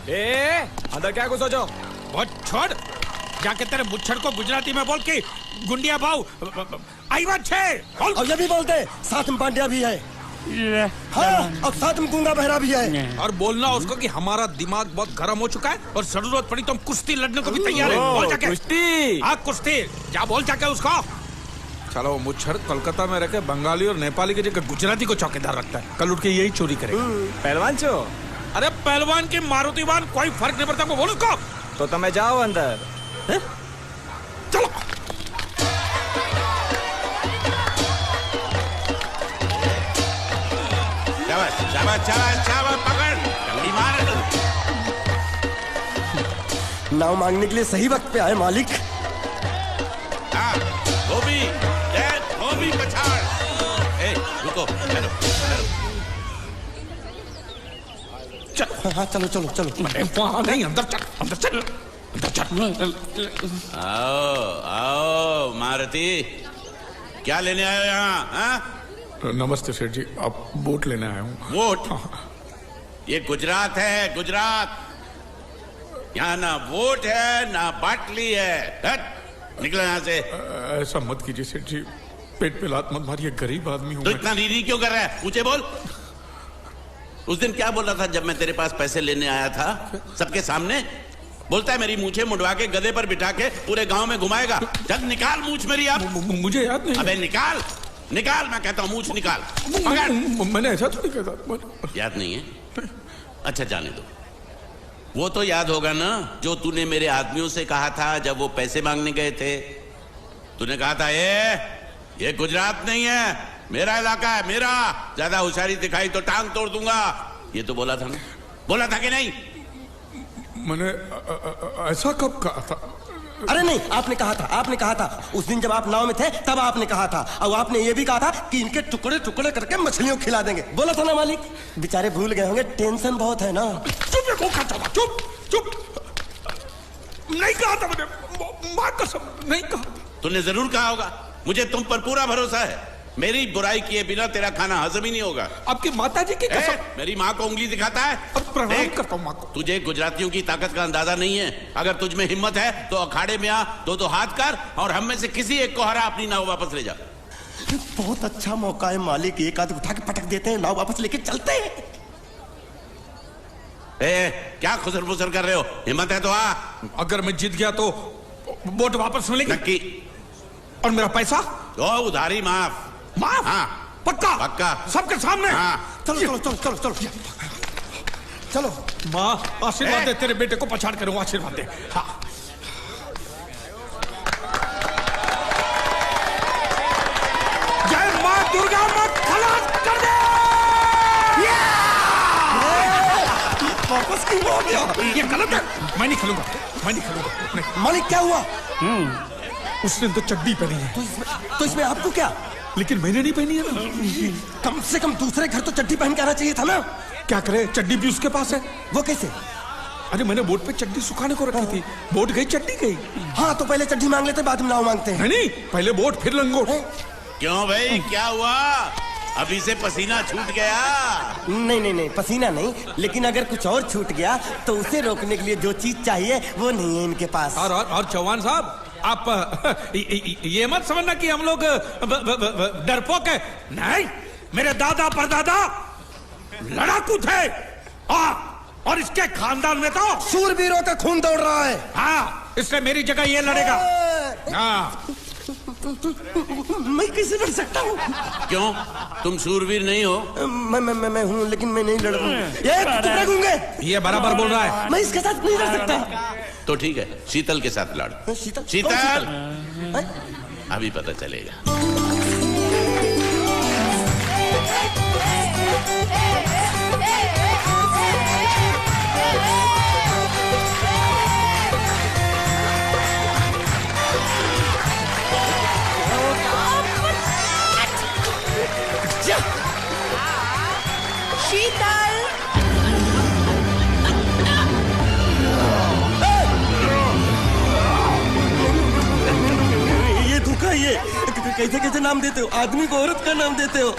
अंदर क्या घुसो जो? बहुत छोड़, जाके तेरे मुच्छड़ को गुजराती में बोल के गुंडिया भाव आई बात छे बोल। और ये भी बोलते साथ में पांड्या भी है। हाँ, और साथ में गूंगा बहरा भी है। और बोलना उसको कि हमारा दिमाग बहुत गर्म हो चुका है और जरूरत पड़ी तो हम कुश्ती लड़ने को भी तैयार है। बोल जाके कुश्ती। हाँ कुश्ती, जा बोल जाके उसको। चलो वो मुच्छड़ कोलकाता में रहकर बंगाली और नेपाली की जगह गुजराती को चौकीदार रखता है, कल उठ के यही चोरी करेगा। पहलवान छो? अरे पहलवान की मारुतिवान कोई फर्क नहीं पड़ता, बोल उसको। तो તમે જાઓ અંદર। चलो शाबाश शाबाश शाबाश शाबाश, पकड़ जल्दी मार। नाव मांगने के लिए सही वक्त पे आए मालिक। हाँ, धोबी पछाड़। रुको, चलो हाँ चलो चलो चलो। वहाँ नहीं, अंदर चल, अंदर चल, अंदर चल। आओ आओ मारुति, क्या लेने आए हो यहाँ? हाँ? नमस्ते सेठ जी, आप वोट लेने आया हूँ। वोट? ये गुजरात है, गुजरात। यहाँ ना वोट है ना बाटली है। हट, निकलो यहाँ से। ऐसा मत कीजिए सेठ जी, पेट पे लात मत मारिए, गरीब आदमी हूँ तो मैं। इतना रीरी क्यों कर रहा है? मुझे बोल। उस दिन क्या बोल रहा था जब मैं तेरे पास पैसे लेने आया था सबके सामने? बोलता है मेरी मूछें मुंडवा के गधे पर बिठा के पूरे गांव में घुमाएगा। चल निकाल मूछ मेरी अब। मुझे याद नहीं। अबे निकाल निकाल, मैं कहता हूँ मूछ निकाल। मैंने ऐसा थोड़ी कहता। याद नहीं है? अच्छा जाने दो। वो तो याद होगा ना जो तूने मेरे आदमियों से कहा था जब वो पैसे मांगने गए थे। तूने कहा था ये गुजरात नहीं है, मेरा इलाका है, मेरा। ज्यादा होशियारी दिखाई तो टांग तोड़ दूंगा। ये तो बोला था ना? बोला था कि नहीं? मैंने ऐसा कब कहा था? अरे नहीं, आपने कहा था, आपने कहा था। उस दिन जब आप नाव में थे तब आपने कहा था। और आपने ये भी कहा था कि इनके टुकड़े टुकड़े करके मछलियों खिला देंगे। बोला था ना मालिक? बेचारे भूल गए होंगे, टेंशन बहुत है ना। चुप चुप, नहीं कहा था मैंने, मां कसम नहीं कहा। तूने जरूर कहा होगा। मुझे तुम पर पूरा भरोसा है। मेरी बुराई किए बिना तेरा खाना हजम ही नहीं होगा। आपकी माता जी की कसम। मेरी माँ को उंगली दिखाता है। प्रणाम करता हूँ माँ को। तुझे गुजरातियों की ताकत का अंदाजा नहीं है। अगर तुझ में हिम्मत है तो अखाड़े में आ, दो हाथ कर और हम में से किसी एक को हरा अपनी नाव वापस ले जा। बहुत अच्छा मौका है मालिक, एक आध उठा के पटक देते हैं, नाव वापस लेके चलते हैं। क्या खुसर फुसर कर रहे हो? हिम्मत है तो आ। अगर मैं जीत गया तो वोट वापस मिलेगी? नक्की। और मेरा पैसा? तो उधारी माफ। माफ? हाँ पक्का? पक्का, सबके सामने? हाँ। चलो चलो चलो चलो चलो चलो। माँ आशीर्वाद दे, तेरे बेटे को पछाड़ करूंगा, आशीर्वाद दे। हाँ। जय माँ दुर्गा, मत खलास कर दे। वापस क्यों हो गया? ये गलत है, मैं नहीं खेलूंगा, मैं नहीं खेलूंगा। नहीं। मालिक क्या हुआ? उसने तो चड्डी पहनी है। तो इसमें आपको क्या? लेकिन मैंने नहीं पहनी है ना। कम से कम दूसरे घर तो चड्डी पहन के आना चाहिए था ना। क्या करे, चड्डी भी उसके पास है। वो कैसे? अरे मैंने बोट पे चड्डी सुखाने को रखी थी, बोट गई चड्डी गई। हाँ तो पहले चड्डी मांग लेते, बाद में नाव मांगते हैं। नहीं, पहले बोट फिर लंगोट। क्यों भाई, क्या हुआ? अभी से पसीना छूट गया? नहीं नहीं नहीं, पसीना नहीं, लेकिन अगर कुछ और छूट गया तो उसे रोकने के लिए जो चीज चाहिए वो नहीं है इनके पास। और चौहान साहब, आप ये मत समझना कि हम लोग डरपोक है। नहीं, मेरे दादा परदादा लड़ाकू थे और इसके खानदान में तो शूरवीरों का खून दौड़ रहा है। हाँ, इसलिए मेरी जगह ये लड़ेगा। हाँ। मैं कैसे लड़ सकता हूँ? क्यों, तुम शूरवीर नहीं हो? मैं हूँ, लेकिन मैं नहीं लड़ रहा हूँ। ये बराबर बोल रहा है। मैं इसके साथ नहीं लड़ सकता। तो ठीक है, शीतल के साथ लड़। शीतल? शीतल, अभी पता चलेगा। शीतल, ये धोखा, ये कैसे कैसे नाम देते हो? आदमी को औरत का नाम देते हो,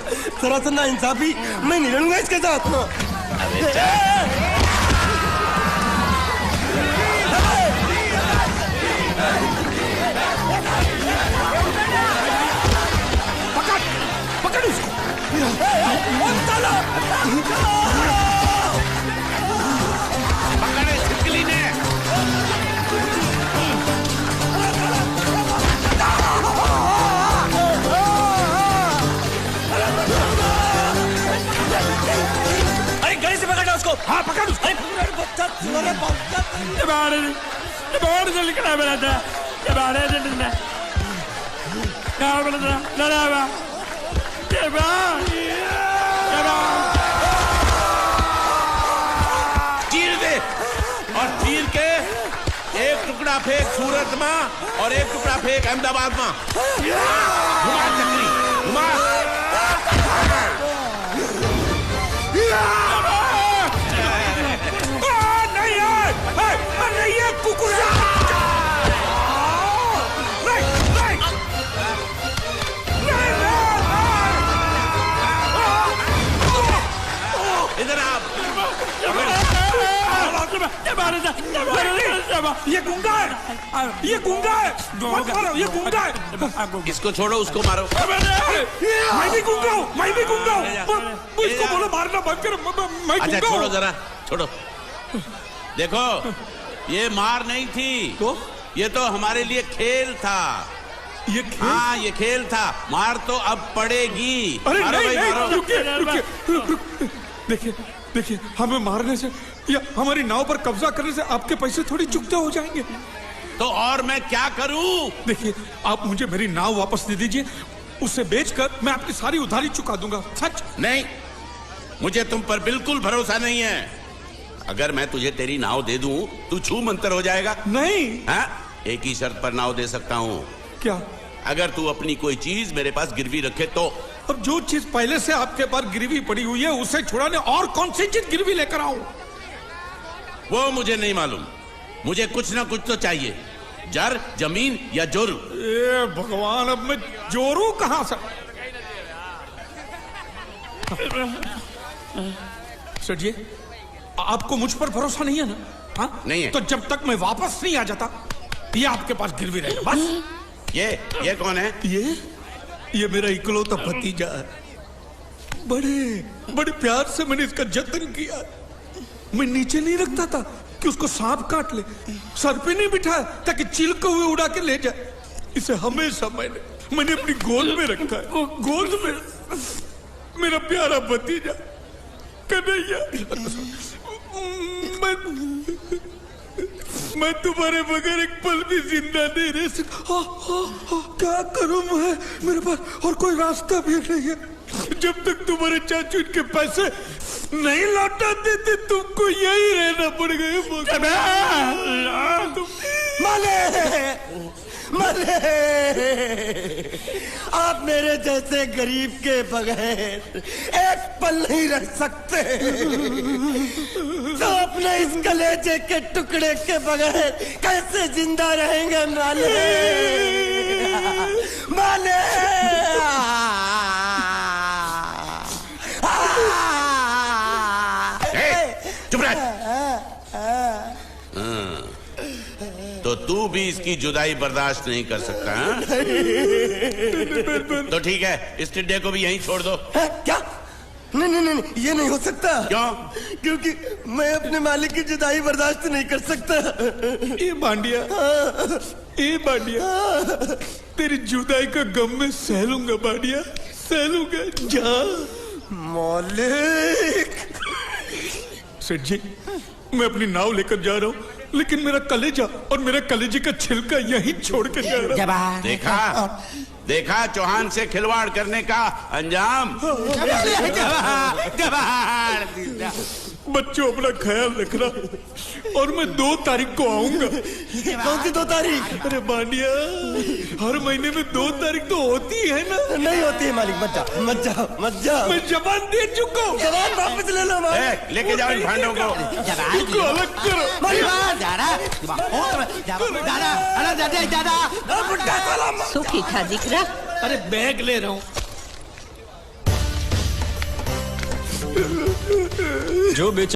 सरासर ना इंसाफी। मैं नहीं लड़ूंगा इसके साथ। बाहर से निकला मेरा था ये बाहर से निकला क्या बोला था लड़ा बा ये बा चीर दे और चीर के एक टुकड़ा फेंक सूरत में और एक टुकड़ा फेंक अहमदाबाद में। घुमा चक्री घुमा। नहीं ये कुकुर इधर आप ये गुंगा है ये गुंगा है मत मारो ये गुंगा है इसको छोड़ो उसको मारो। मैं भी गुंगा हूँ मैं भी गुंगा हूँ इसको बोलो मारना बंद करो मैं अच्छा गुंगा छोड़ो हूँ। जरा छोड़ो। देखो ये मार नहीं थी तो ये तो हमारे लिए खेल था। ये खेल हाँ ये खेल था। मार तो अब पड़ेगी। अरे मारो नहीं भाई, नहीं मारो। रुकिए देखिए देखिए हमें मारने से या हमारी नाव पर कब्जा करने से आपके पैसे थोड़ी चुकते हो जाएंगे। तो और मैं क्या करूं? देखिए आप मुझे मेरी नाव वापस दे दीजिए उसे बेचकर मैं आपकी सारी उधारी चुका दूंगा। सच नहीं मुझे तुम पर बिल्कुल भरोसा नहीं है। अगर मैं तुझे तेरी नाव दे दूं तू छू मंतर हो जाएगा। नहीं हाँ? एक ही शर्त पर नाव दे सकता हूं। क्या अगर तू अपनी कोई चीज मेरे पास गिरवी रखे तो। अब जो चीज पहले से आपके पास गिरवी पड़ी हुई है उसे छुड़ाने और कौन सी चीज गिरवी लेकर आऊं? वो मुझे नहीं मालूम। मुझे कुछ ना कुछ तो चाहिए। जर जमीन या जोरू। ए भगवान अब मैं जोरू कहां से? सर जी आपको मुझ पर भरोसा नहीं है ना? हाँ? नहीं है। तो जब तक मैं वापस नहीं आ जाता ये आपके पास गिरवी रहेगा बस। ये कौन है? ये मेरा इकलौता भतीजा है। बड़े बड़े प्यार से मैंने इसका जतन किया। मैं नीचे नहीं रखता था कि उसको सांप काट ले। सर पे नहीं बिठाया ताकि चील को हुए उड़ा के ले जाए। इसे हमेशा मैंने अपनी गोद में रखा है। गोद में मेरा प्यारा भतीजा कन्हैया। मैं तुम्हारे बगैर एक पल भी जिंदा नहीं रह सकता। क्या करूं मैं? मेरे पास और कोई रास्ता भी नहीं है। जब तक तुम्हारे चाचू इनके पैसे नहीं लौटा देते तुमको यही रहना पड़ेगा। माले आप मेरे जैसे गरीब के बगैर एक पल नहीं रह सकते। तो अपने इस कलेजे के टुकड़े के बगैर कैसे जिंदा रहेंगे माले? माले चुप रह। तो तू भी इसकी जुदाई बर्दाश्त नहीं कर सकता हाँ? तो ठीक है इस टिड्डे को भी यहीं छोड़ दो। क्या? नहीं ये नहीं हो सकता। क्यों? क्योंकि मैं अपने मालिक की जुदाई बर्दाश्त नहीं कर सकता। ये बांडिया तेरी जुदाई का गम में सह लूंगा बांडिया सह लूंगा। जा मालिक। सेठ जी मैं अपनी नाव लेकर जा रहा हूँ लेकिन मेरा कलेजा और मेरे कलेजे का छिलका यहीं छोड़ कर जा रहा हूँ। देखा चौहान से खिलवाड़ करने का अंजाम। बच्चों अपना ख्याल रखना और मैं 2 तारीख को आऊंगा। कौन सी 2 तारीख? अरे बांडिया हर महीने में 2 तारीख तो होती है ना? नहीं होती है मालिक। मत जाओ। मैं जबान दे चुका हूँ। जबान वापस ले लो मालिक। लेके जाओ इन भांडों को। इनको अलग करो। सुखी खा जिक्रा। अरे बैग ले रहा हूँ। जो बेच